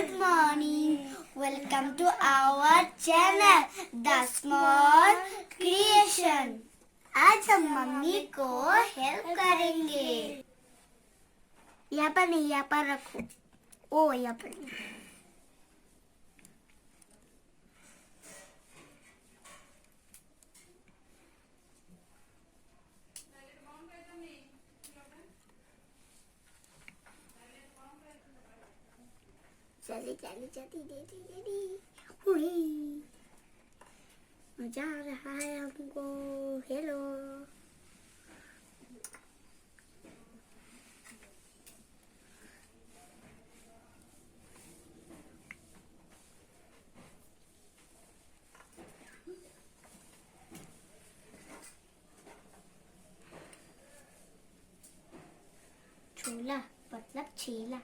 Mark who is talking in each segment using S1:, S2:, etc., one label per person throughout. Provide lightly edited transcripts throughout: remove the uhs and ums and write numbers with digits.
S1: Good morning. Welcome to our channel, The Small Creation. आज हम mummy को help करेंगे. यहाँ पर नहीं, यहाँ पर रखो. ओ यहाँ पर. चली मजा आ रहा है हमको. हेलो. छोला मतलब छेला.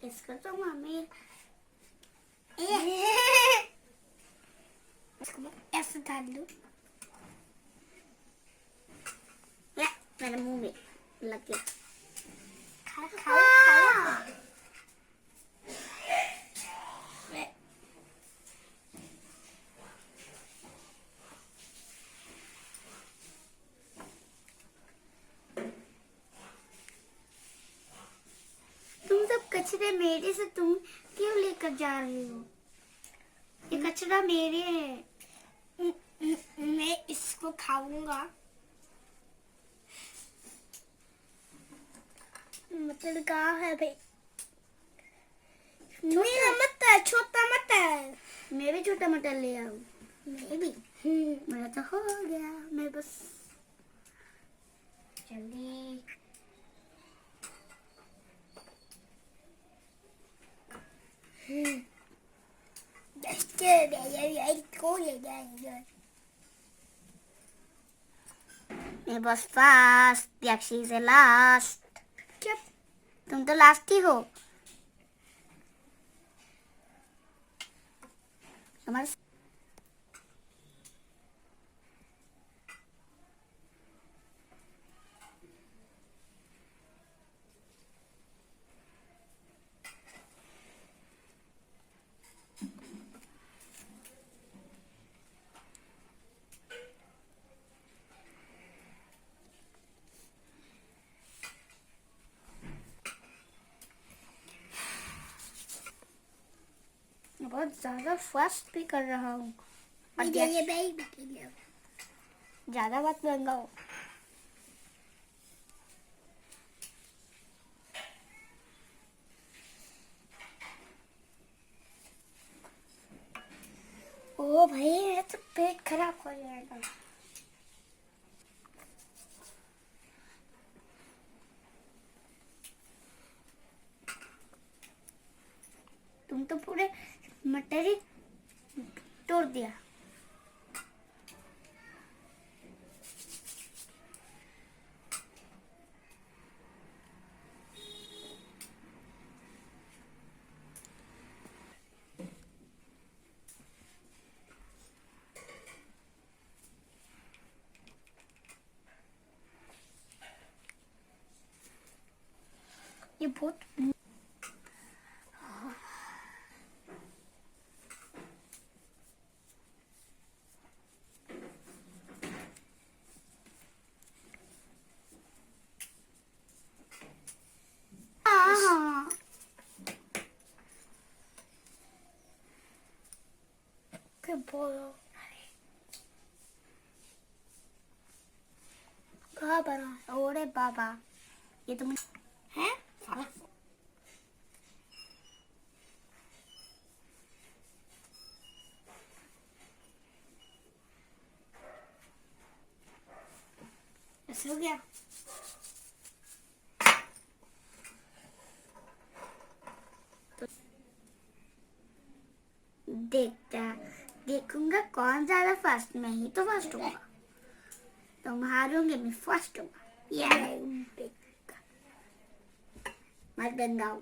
S1: इसको तो मम्मी इसको ऐसे डाल दो. मेरे मुंह में लग गया. खाओ. तुम सब कचरे मेरे से तुम क्यों लेकर जा रहे हो? ये कचरा मेरे है. मैं इसको खाऊंगा. मतलब कहाँ है भाई? मेरा मत है, छोटा मत है. मैं भी छोटा मटर ले आऊं. मैं भी. मेरा तो हो गया. मैं बस जल्दी. मैं बस फास्ट. यक्षी से लास्ट. क्या? तुम तो लास्ट ही हो. हमारे बहुत ज्यादा फास्ट भी कर रहा हूँ. ज्यादा बात मंगाओ. ओ भाई तो पेट खराब हो जाएगा. तुम तो पूरे मटर ही तोड़ दिया. ये बहुत बोलो. कहाँ बना? ओरे बाबा, ये तो है. ऐसे हो गया. देखूंगा कौन ज्यादा फास्ट. मैं ही तो फास्ट हूँ. तुम हारोगे, मैं फर्स्ट हूँ. मत गंगाओ.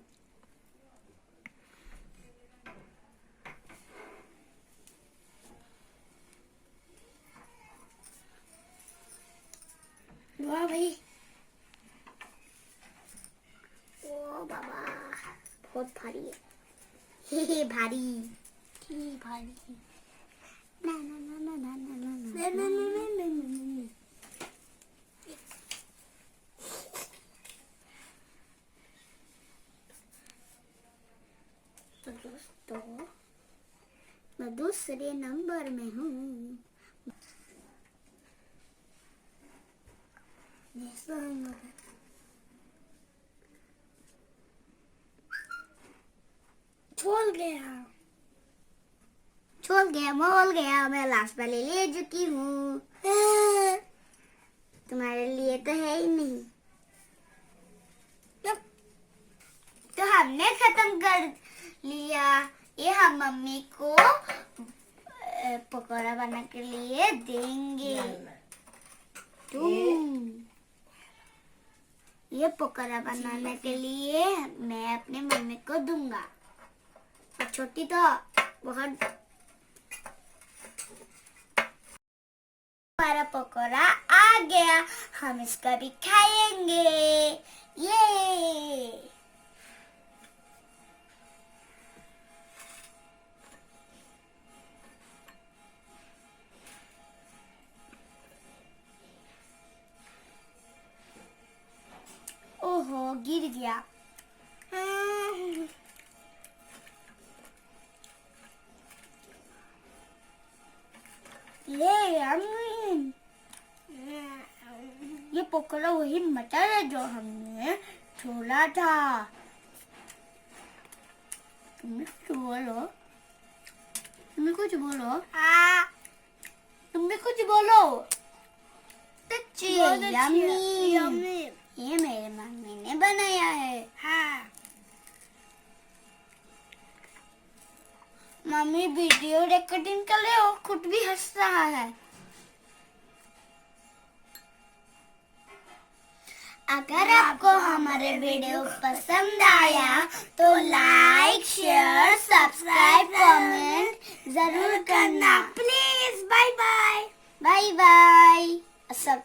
S1: बहुत भारी है। हे भारी, हे भारी। ना ना ना ना ना ना ना ना ना ना ना ना। तो दोस्तों मैं दूसरे नंबर में हूँ। छोड़ गया मोल गया, मैं लास्ट वाले ले चुकी हूँ। तुम्हारे लिए तो है ही नहीं। तो हमने खत्म कर लिया। ये हम मम्मी को पकौड़ा बना के लिए देंगे। ये पकौड़ा बनाने के लिए मैं अपने मम्मी को दूंगा। और छोटी तो बहुत। हमारा पकौड़ा आ गया, हम इसका भी खाएंगे। ये ओहो गिर गया। ये पकौड़ा वही मटर है जो हमने छोड़ा था। तुम कुछ बोलो, तुम कुछ बोलो, तुम भी कुछ बोलो। यम्मी। ये मेरे मम्मी ने बनाया है। हाँ। मम्मी वीडियो रिकॉर्डिंग कर रहे हो, खुद भी हंस रहा है। अगर आपको हमारे वीडियो पसंद आया तो लाइक, शेयर, सब्सक्राइब, कमेंट जरूर करना please. Bye bye. Bye bye. सब